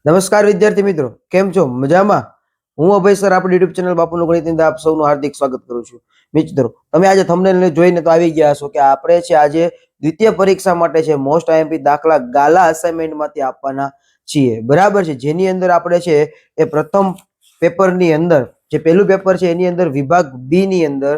નમસ્કાર વિદ્યાર્થી મિત્રો, કેમ છો? મજામાં? હું અભય સર આપણી યુટ્યુબ ચેનલ બાપુનું ગણિત અંદર આપ સૌનું હાર્દિક સ્વાગત કરું છું. મિત્રો, તમે આજે થંબનેલ જોઈને તો આવી ગયા છો કે આપણે છે આજે દ્વિતીય પરીક્ષા માટે છે મોસ્ટ આઈએમપી દાખલા ગાલા અસાઇનમેન્ટમાંથી આપવાના છીએ. બરાબર છે? જેની અંદર આપણે છે એ પ્રથમ પેપરની અંદર જે પહેલું પેપર છે એની અંદર વિભાગ બી ની અંદર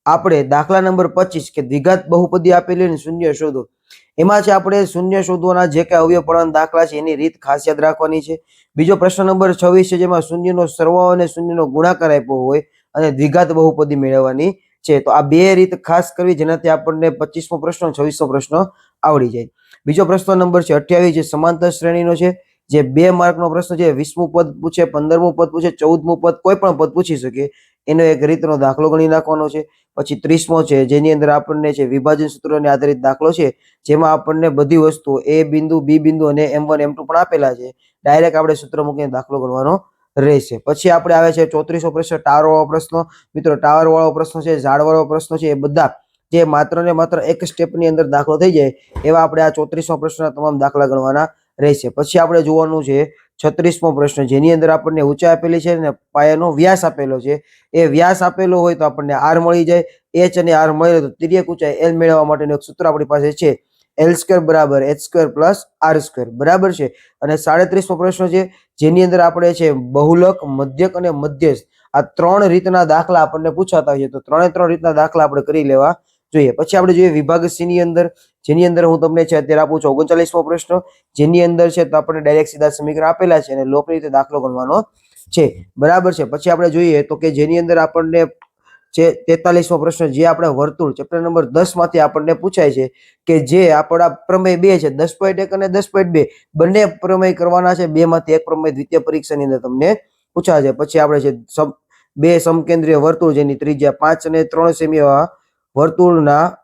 આપણે દાખલા નંબર 25 કે દ્વિઘાત બહુપદી આપેલી અને શૂન્ય શોધો. એમાં છે આપણે શૂન્ય શોધવાના જે કે અવયવ પડવાના દાખલા છે એની રીત ખાસ યાદ રાખવાની છે. બીજો પ્રશ્ન નંબર 26 છે જેમાં શૂન્યનો સરવાળો અને શૂન્યનો ગુણાકાર આપ્યો હોય અને દ્વિઘાત બહુપદી મેળવવાની છે. તો આ બે રીત ખાસ કરવી જેનાથી આપણને 25મો પ્રશ્ન 26મો પ્રશ્ન આવડી જાય. બીજો પ્રશ્ન નંબર છે 28 જે સમાંતર શ્રેણીનો છે, જે 2 માર્કનો પ્રશ્ન છે. 20મું પદ પૂછે, 15મું પદ પૂછે, 14મું પદ, કોઈ પણ પદ પૂછી શકે એનો એક રીતનો દાખલો ગણી નાખવાનો છે. પછી 30મો છે જેની અંદર આપણને છે વિભાજન સૂત્રોને આધારિત દાખલો છે, જેમાં આપણને બધી વસ્તુ એ બિંદુ, બી બિંદુ અને M1 M2 પણ આપેલા છે. ડાયરેક્ટ આપણે સૂત્ર મૂકીને દાખલો ગણવાનો રહેશે. પછી આપણે આવે છે 34મો પ્રશ્ન, ટાવર વાળો પ્રશ્ન. મિત્રો, ટાવર વાળો પ્રશ્ન છે, ઝાડ વાળો પ્રશ્ન છે, એ બધા જે માત્ર ને માત્ર એક સ્ટેપની અંદર દાખલો થઈ જાય એવા આપણે આ 34મો પ્રશ્નના તમામ દાખલા ગણવાના રહેશે. પછી આપણે જોવાનું છે 36મો પ્રશ્ન, જેની અંદર આપણને ઊંચાઈ આપેલી છે અને પાયાનો વ્યાસ આપેલો છે. એ વ્યાસ આપેલો હોય તો આપણને આર મળી જાય. એચ અને આર મળે તો તિર્યક ઊંચાઈ એલ મેળવવા માટેનું એક સૂત્ર આપણી પાસે છે, L² બરાબર H² પ્લસ R². બરાબર છે? અને 37મો પ્રશ્ન છે જેની અંદર આપણે છે બહુલક, મધ્યક અને મધ્યસ્થ આ ત્રણ રીતના દાખલા આપણને પૂછાતા હોય છે. તો ત્રણે ત્રણ રીતના દાખલા આપણે કરી લેવા જોઈએ. પછી આપણે જોઈએ વિભાગ સી ની અંદર, જેની અંદર હું તમને છે અત્યારે આપું છું 39મો પ્રશ્ન, જેની અંદર છે તો આપણે ડાયરેક્ટ સીધા સમીકરણ આપેલા છે અને લોપની રીતે દાખલો ગણવાનો છે. બરાબર છે? પછી આપણે જોઈએ તો કે જેની અંદર આપણને જે 43મો પ્રશ્ન, જે આપણે વર્તુળ ચેપ્ટર નંબર 10 માંથી આપણને પૂછાય છે કે જે આપણા પ્રમેય બે છે 10.1 અને 10.2 બંને પ્રમેય કરવાના છે. બે માંથી એક પ્રમેય દ્વિતીય પરીક્ષાની અંદર તમને પૂછાય છે. પછી આપણે છે બે સમકેન્દ્રીય વર્તુળ જેની ત્રિજ્યા 5 અને 3 સેમી વર્તુળના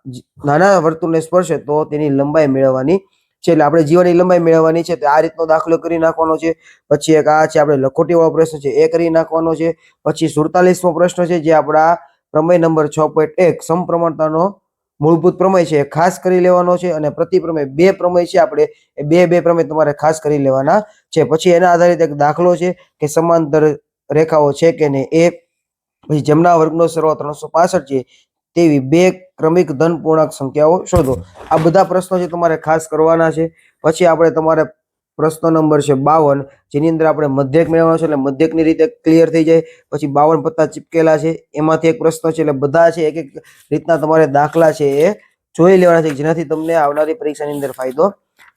નાના વર્તુળને સ્પર્શે તો તેની લંબાઈ મેળવવાની છે. એટલે આપણે જીવાની લંબાઈ મેળવવાની છે. તો આ રીતનો દાખલો કરી નાખવાનો છે. પછી એક આ છે આપણે લખોટી વાળો પ્રશ્ન છે, એ કરી નાખવાનો છે. પછી 47મો પ્રશ્ન છે જે આપણા પ્રમેય નંબર 6.1 સમપ્રમાણતાનો મૂળભૂત પ્રમેય છે, ખાસ કરી લેવાનો છે. અને પ્રતિપ્રમેય બે પ્રમેય છે આપણે એ બે પ્રમેય તમારે ખાસ કરી લેવાના છે. પછી એના આધારિત એક દાખલો છે કે સમાંતર રેખાઓ છે કે નહીં એ. પછી જમણા વર્ગનો સરવાળો 365 છે તેવી બે ક્રમિક ધન પૂર્ણાંક સંખ્યાઓ શોધો. આ બધા પ્રશ્નો છે તમારે ખાસ કરવાના છે. પછી આપણે તમારે પ્રશ્ન નંબર છે 52, જેની અંદર આપણે મધ્યક મેળવવાનો છે એટલે મધ્યકની રીતે ક્લિયર થઈ જાય. પછી 52 પત્તા ચીપકેલા છે એમાંથી એક પ્રશ્ન છે એટલે બધા છે એક એક રીતના તમારે દાખલા છે એ જોઈ લેવાના છે, જેનાથી તમને આવનારી પરીક્ષાની અંદર ફાયદો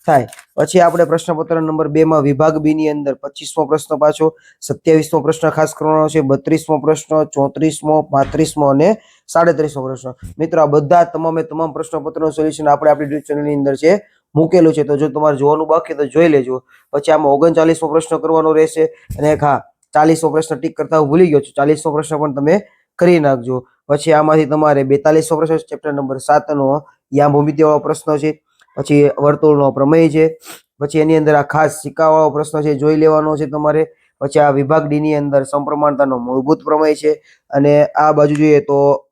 થાય. પછી આપણે પ્રશ્નપત્ર નંબર 2 માં વિભાગ બી ની અંદર 25મો પ્રશ્ન પાછો, 27મો પ્રશ્ન ખાસ કરવાનો છે, 32મો પ્રશ્ન, 34મો, 35મો અને 37મો પ્રશ્ન. મિત્રો, આ બધા તમામ પ્રશ્નપત્રનું સોલ્યુશન આપણે આપણી યુટ્યુબ ચેનલની અંદર છે મૂકેલું છે. તો જો તમારે જોવાનું બાકી તો જોઈ લેજો. પછી આમાં 39મો પ્રશ્ન કરવાનો રહેશે અને એક 40મો પ્રશ્ન ટીક કરતા હું ભૂલી ગયો છું, 40મો પ્રશ્ન પણ તમે કરી નાખજો. પછી આમાંથી તમારે 42મો પ્રશ્ન ચેપ્ટર નંબર 7 નો યા ભૂમિતિ વાળો પ્રશ્ન છે. પછી વર્તુળનો પ્રમેય છે. પછી એની અંદર આ ખાસ સિક્કા વાળો પ્રશ્ન છે, જોઈ લેવાનો છે તમારે. પછી આ વિભાગ ડી ની અંદર સમપ્રમાણતાનો મૂળભૂત પ્રમેય છે. અને આ બાજુ જોઈએ તો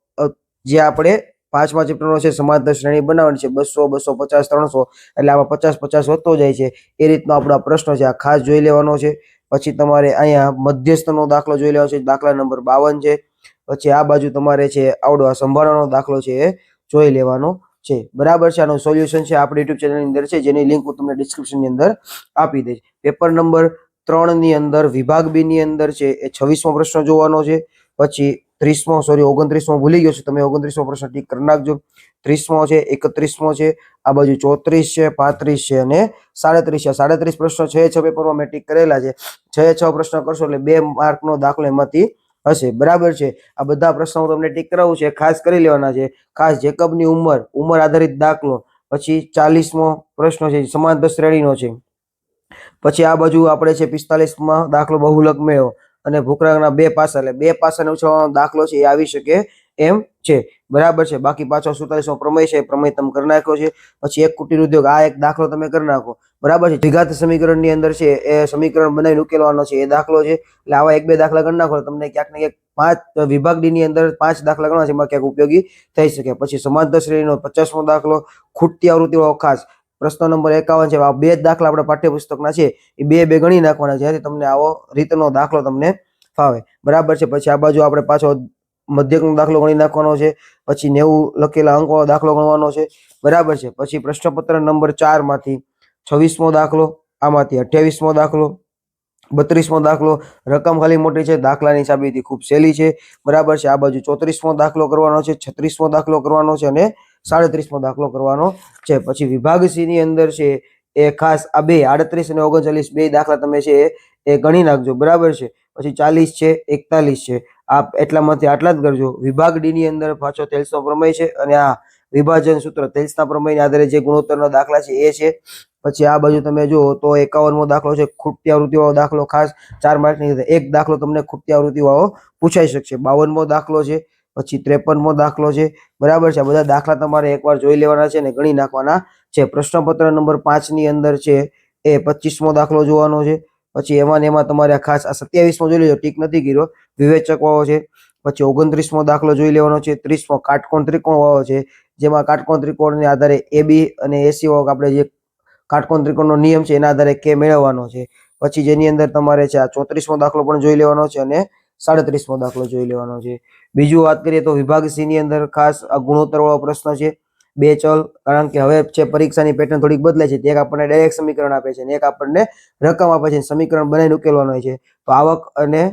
જે આપણે 5મા ચેપ્ટરનો છે સમાંતર શ્રેણી બનાવવાની છે 200, 250, 300 એટલે આમાં 50 વધતો જાય છે. એ રીતનો આપણો પ્રશ્ન છે, આ ખાસ જોઈ લેવાનો છે. પછી તમારે અહીંયા મધ્યસ્થનો દાખલો જોઈ લેવાનો છે, દાખલા નંબર 52 છે. પછી આ બાજુ તમારે છે આવડો આ સંભાળવાનો દાખલો છે એ જોઈ લેવાનો છે. બરાબર છે? આનું સોલ્યુશન છે આપણી યુટ્યુબ ચેનલની અંદર છે, જેની લિંક હું તમને ડિસ્ક્રિપ્શનની અંદર આપી દઈશ. પેપર નંબર 3 ની અંદર વિભાગ બી ની અંદર છે એ 26મો પ્રશ્ન જોવાનો છે. પછી 29મો ભૂલી ગયો છું, તમે 29મો પ્રશ્ન ટીક કરી નાખજો. 30મો છે, 31મો છે, આ બાજુ 34 છે, 35 છે અને 37 છે. 37 પ્રશ્નો 6 પેપરમાં મેં ટીક કરેલા છે. 6 પ્રશ્ન કરશો એટલે 2 માર્કનો દાખલો એમાંથી હશે. બરાબર છે? આ બધા પ્રશ્નો તમને ટીક કરાવું છે, ખાસ કરી લેવાના છે. ખાસ જેકબની ઉંમર આધારિત દાખલો. પછી 40મો પ્રશ્ન છે સમાંતર શ્રેણીનો છે. પછી આ બાજુ આપણે છે 45માં દાખલો બહુલક મેળવો અને ભૂખરાગના બે પાસા, એટલે બે પાસાને ઉછાળવાનો દાખલો છે એ આવી શકે એમ છે. બરાબર છે? બાકી પાછો 47મો પ્રમેય છે, પ્રમેય તમે કરી નાખ્યો છે. પછી એક કુટીર ઉદ્યોગ, આ એક દાખલો તમે કરી નાખો. બરાબર છે? દ્વિઘાત સમીકરણની અંદર છે એ સમીકરણ બનાવીને ઉકેલવાનો છે, એ દાખલો છે. એટલે આવા એક બે દાખલા કરી નાખો તમને ક્યાંક ને ક્યાંક વિભાગ ડી ની અંદર 5 દાખલા ગણવા છે, એમાં ક્યાંક ઉપયોગી થઈ શકે. પછી સમાંતર શ્રેણીનો 50મો દાખલો, ખૂટતી આવૃત્તિ વાળો ખાસ પ્રશ્ન નંબર 51 છે. આ બે જ દાખલા આપણે પાઠ્યપુસ્તકના છે એ બે ગણી નાખવાના જેથી તમને આવો રીતનો દાખલો તમને ફાવે. બરાબર છે. પછી આ બાજુ આપણે પાછો મધ્યકનો દાખલો ગણી નાખવાનો છે. પછી 90 લખેલા અંકોનો દાખલો ગણવાનો છે. બરાબર છે. પછી પ્રશ્નપત્ર નંબર 4 માંથી 26મો દાખલો, આમાંથી 28મો દાખલો, 32મો દાખલો. રકમ ખાલી મોટી છે, દાખલાની સાબિતી ખૂબ સહેલી છે. બરાબર છે. આ બાજુ 34મો દાખલો કરવાનો છે, 36મો દાખલો કરવાનો છે અને 37મો દાખલો કરવાનો છે. પછી વિભાગ સી ની અંદર છે એ ખાસ આ બે 38 અને 39 બે દાખલા તમે છે એ ગણી નાખજો. બરાબર છે. પછી 40 છે, 41 છે. આ એટલામાંથી આટલા જ કરજો. વિભાગ ડી ની અંદર પાછો થેલ્સનો પ્રમેય છે અને આ વિભાજન સૂત્ર થેલ્સના પ્રમેયના આધારે જે ગુણોત્તરના દાખલા છે એ છે. પછી આ બાજુ તમે જુઓ તો 51મો દાખલો છે, ખૂટતી આવૃત્તિ વાળો દાખલો. ખાસ 4 માર્કની અંદર એક દાખલો તમને ખૂટતી આવૃત્તિ વાળો પૂછાઈ શકશે. 52મો દાખલો છે, પછી 53મો દાખલો છે. બરાબર છે. આ બધા દાખલા તમારે એકવાર જોઈ લેવાના છે અને ગણી નાખવાના છે. પ્રશ્નપત્ર નંબર 5 ની અંદર છે એ 25મો દાખલો જોવાનો છે. પછી એમાં તમારે ખાસ આ 27મો જોઈ લેજો, ટીક નથી કર્યો, વિવેચક વાળો છે. પછી 29મો દાખલો જોઈ લેવાનો છે. 30મો કાટકોણ ત્રિકોણ વાળો છે, જેમાં કાટકોણ ત્રિકોણને આધારે AB અને AC વાળો આપણે જે કાટકોણ ત્રિકોણનો નિયમ છે એના આધારે કે મેળવવાનો છે. પછી જેની અંદર તમારે છે આ 34મો દાખલો પણ જોઈ લેવાનો છે અને 37મો દાખલો જોઈ લેવાનો છે. બીજું વાત કરીએ તો વિભાગ સી ની અંદર ખાસ આ ગુણોત્તર વાળો પ્રશ્ન છે. બે ચલ, કારણ કે હવે છે પરીક્ષાની પેટર્ન થોડીક બદલાય છે. એક આપણને ડાયરેક્ટ સમીકરણ આપે છે અને એક આપણને રકમ આપે છે. સમીકરણ બનાવીને ઉકેલવાનો હોય છે. તો આવક અને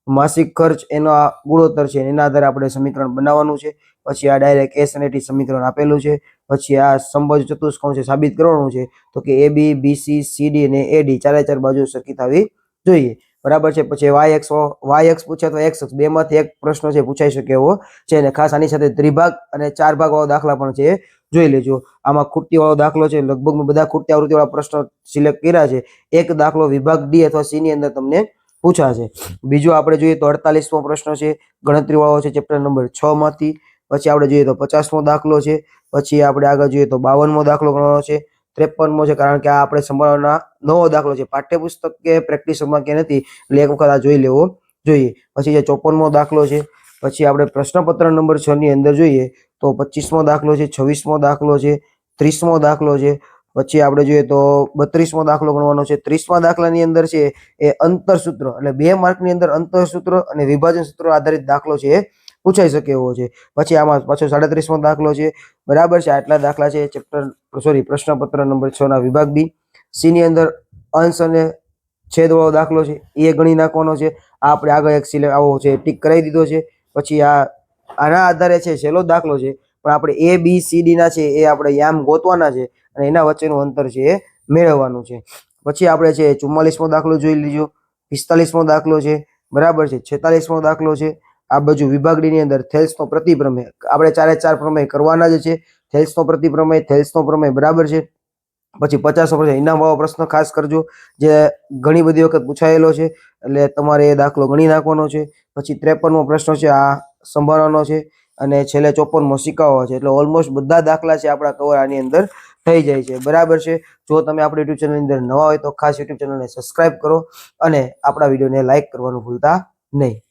માસિક ખર્ચ એનો આ ગુણોત્તર છે એના આધારે આપણે સમીકરણ બનાવવાનું છે. પછી આ ડાયરેક્ટ એસ અને ટી સમીકરણ આપેલું છે. પછી આ સમબાજુ ચતુષ્કોણ છે સાબિત કરવાનું છે. તો કે AB, BC, CD અને AD ચારે બાજુ સરખી થવી જોઈએ. બરાબર છે. પછી YX પૂછે તો XX બેમાંથી એક પ્રશ્ન છે પૂછાઈ શકે એવો છે. અને ખાસ આની સાથે ત્રિભાગ અને 4 ભાગ વાળો દાખલા પણ છે જોઈ લેજો. આમાં ખૂટતી વાળો દાખલો છે, લગભગ બધા ખૂટતી આવૃત્તિ વાળા પ્રશ્નો સિલેક્ટ કર્યા છે. એક દાખલો વિભાગ ડી અથવા સી ની અંદર તમને પૂછાશે. બીજું આપણે જોઈએ તો 48મો પ્રશ્ન છે, ગણતરી વાળો છે, ચેપ્ટર નંબર 6 માંથી. પછી આપણે જોઈએ તો 50મો દાખલો છે. પછી આપણે આગળ જોઈએ તો 52મો દાખલો ગણવાનો છે. 53મો છે, કારણ કે આ આપણે સંભાળવાના નવો દાખલો છે, પાઠ્યપુસ્તક કે પ્રેક્ટિસમાં કે નથી, એટલે એક વખત આ જોઈ લેવો જોઈએ. પછી જે 54મો દાખલો છે. પછી આપણે પ્રશ્નપત્ર નંબર 6 ની અંદર જોઈએ તો 25મો દાખલો છે, 26મો દાખલો છે, 30મો દાખલો છે. પછી આપણે જોઈએ તો 32મો દાખલો ગણવાનો છે. 30મા દાખલાની અંદર છે એ અંતરસૂત્ર, એટલે 2 માર્કની અંદર અંતરસૂત્ર અને વિભાજન સૂત્ર આધારિત દાખલો છે એ પૂછાઈ શકે એવો છે. પછી આમાં પાછો 37મો દાખલો છે. બરાબર છે. આટલા દાખલા છે પ્રશ્નપત્ર નંબર 6 ના વિભાગ બી. સી ની અંદર અંશ અને છેદ વાળો દાખલો છે એ ગણી નાખવાનો છે. આ આપણે આગળ એક આવો છે ટીક કરાવી દીધો છે. પછી આના આધારે છે છેલ્લો દાખલો છે, પણ આપણે ABCD ના છે એ આપણે યામ ગોતવાના છે અને એના વચ્ચેનું અંતર છે એ મેળવવાનું છે. પછી આપણે છે 44મો દાખલો જોઈ લીજો, 45મો દાખલો છે. બરાબર છે. 46મો દાખલો છે. આ બાજુ વિભાગ ડી ની અંદર થેલ્સનો પ્રતિપ્રમેય આપણે 4 પ્રમેય કરવાના જ છે. થેલ્સનો પ્રતિપ્રમેય, થેલ્સનો પ્રમેય. બરાબર છે. પછી 50મો પ્રશ્ન ઇનામ વાળો પ્રશ્ન ખાસ કરજો, જે ઘણી બધી વખત પૂછાયેલો છે, એટલે તમારે એ દાખલો ગણી નાખવાનો છે. પછી 53મો પ્રશ્ન છે આ સંભાળવાનો છે અને છેલ્લે 54મો શીખવવાનો છે. એટલે ઓલમોસ્ટ બધા દાખલા છે આપણા કવર આની અંદર થઈ જાય છે. બરાબર છે. જો તમે આપણી યુટ્યુબ ચેનલની અંદર નવા હોય તો ખાસ યુટ્યુબ ચેનલને સબસ્ક્રાઇબ કરો અને આપણા વિડીયોને લાઈક કરવાનું ભૂલતા નહીં.